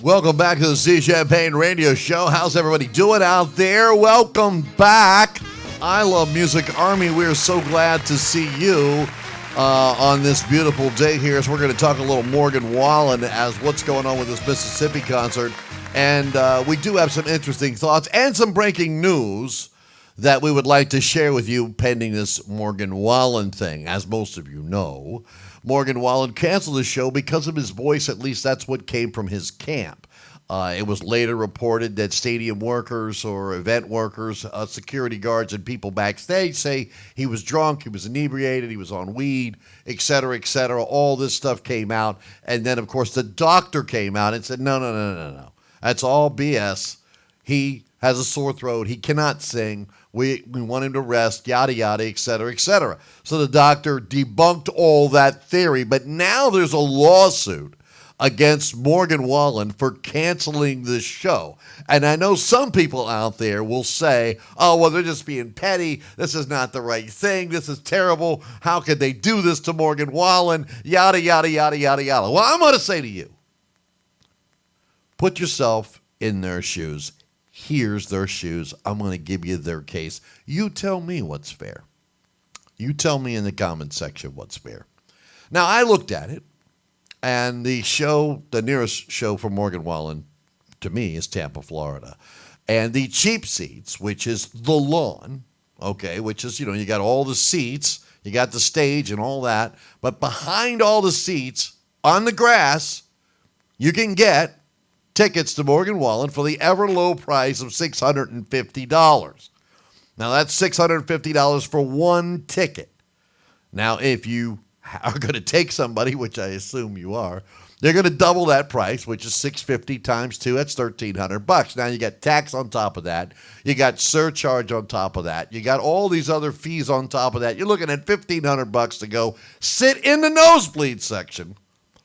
Welcome back to the Sea Champagne Radio Show. How's everybody doing out there? Welcome back. I Love Music Army. We're so glad to see you on this beautiful day here. So we're going to talk a little Morgan Wallen as what's going on with this Mississippi concert. And we do have some interesting thoughts and some breaking news that we would like to share with you pending this Morgan Wallen thing. As most of you know, Morgan Wallen canceled the show because of his voice. At least that's what came from his camp. It was later reported that stadium workers or event workers, security guards, and people backstage say he was drunk, he was inebriated, he was on weed, et cetera, et cetera. All this stuff came out. And then, of course, the doctor came out and said, no. That's all BS. He has a sore throat. He cannot sing. We want him to rest, yada, yada, et cetera, et cetera. So the doctor debunked all that theory. But now there's a lawsuit against Morgan Wallen for canceling this show. And I know some people out there will say, oh, well, they're just being petty. This is not the right thing. This is terrible. How could they do this to Morgan Wallen? Yada, yada, yada, yada, yada. Well, I'm going to say to you, put yourself in their shoes. Here's their shoes. I'm going to give you their case. You tell me what's fair. You tell me in the comment section what's fair. Now, I looked at it, and the nearest show for Morgan Wallen, to me, is Tampa, Florida. And the cheap seats, which is the lawn, okay, which is, you got all the seats, you got the stage and all that, but behind all the seats, on the grass, you can get tickets to Morgan Wallen for the ever low price of $650. Now, that's $650 for one ticket. Now, if you are going to take somebody, which I assume you are, they're going to double that price, which is $650 times 2. That's $1,300. Now, you got tax on top of that. You got surcharge on top of that. You got all these other fees on top of that. You're looking at $1,500 to go sit in the nosebleed section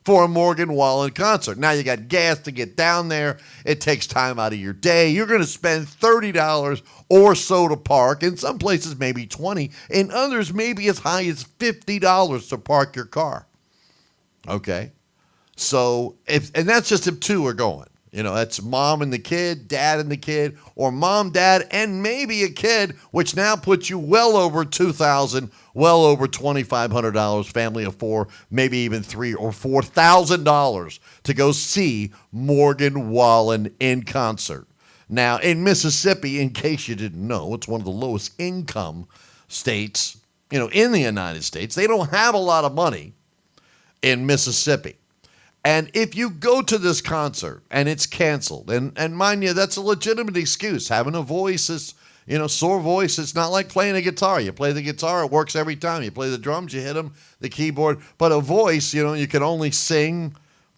for a Morgan Wallen concert. Now you got gas to get down there. It takes time out of your day. You're going to spend $30 or so to park. In some places, maybe $20. In others, maybe as high as $50 to park your car. Okay? So, and that's just if two are going. That's mom and the kid, dad and the kid, or mom, dad, and maybe a kid, which now puts you well over $2,000, well over $2,500, family of four, maybe even $3,000 or $4,000 to go see Morgan Wallen in concert. Now, in Mississippi, in case you didn't know, it's one of the lowest income states, in the United States. They don't have a lot of money in Mississippi. And if you go to this concert and it's canceled, and mind you, that's a legitimate excuse. Having a voice is, sore voice, it's not like playing a guitar. You play the guitar, it works every time. You play the drums, you hit them, the keyboard. But a voice, you can only sing,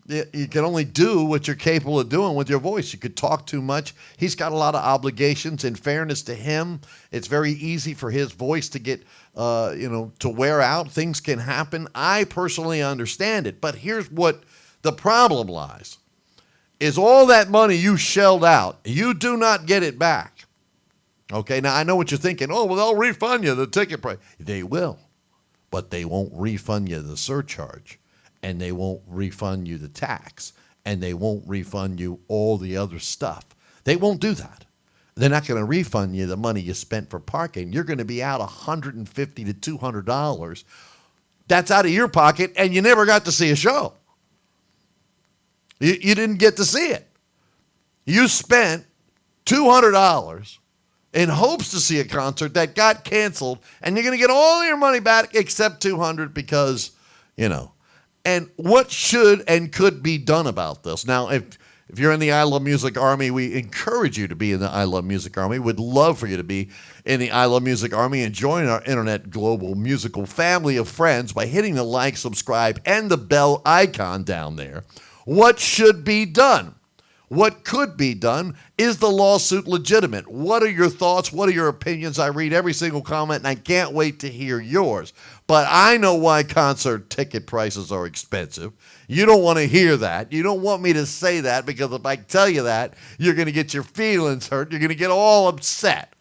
you can only do what you're capable of doing with your voice. You could talk too much. He's got a lot of obligations. In fairness to him, it's very easy for his voice to get, to wear out. Things can happen. I personally understand it. But here's what the problem lies, is all that money you shelled out, you do not get it back. Okay, now I know what you're thinking. Oh, well, they'll refund you the ticket price. They will, but they won't refund you the surcharge, and they won't refund you the tax, and they won't refund you all the other stuff. They won't do that. They're not going to refund you the money you spent for parking. You're going to be out $150 to $200. That's out of your pocket, and you never got to see a show. You didn't get to see it. You spent $200 in hopes to see a concert that got canceled, and you're going to get all your money back except $200 because, And what should and could be done about this? Now, if you're in the I Love Music Army, we encourage you to be in the I Love Music Army. We'd love for you to be in the I Love Music Army and join our internet global musical family of friends by hitting the like, subscribe, and the bell icon down there. What should be done? What could be done? Is the lawsuit legitimate? What are your thoughts? What are your opinions? I read every single comment, and I can't wait to hear yours. But I know why concert ticket prices are expensive. You don't want to hear that. You don't want me to say that, because if I tell you that, you're going to get your feelings hurt. You're going to get all upset.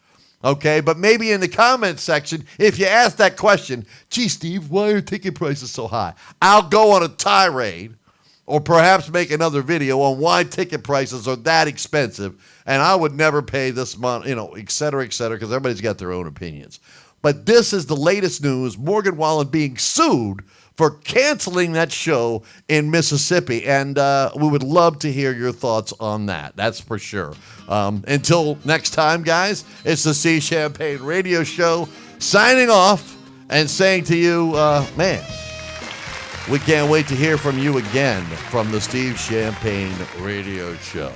Okay, but maybe in the comment section, if you ask that question, gee, Steve, why are ticket prices so high? I'll go on a tirade or perhaps make another video on why ticket prices are that expensive, and I would never pay this money, et cetera, because everybody's got their own opinions. But this is the latest news. Morgan Wallen being sued for canceling that show in Mississippi, and we would love to hear your thoughts on that. That's for sure. Until next time, guys, it's the Sea Champagne Radio Show signing off and saying to you, man, we can't wait to hear from you again from the Steve Champagne Radio Show.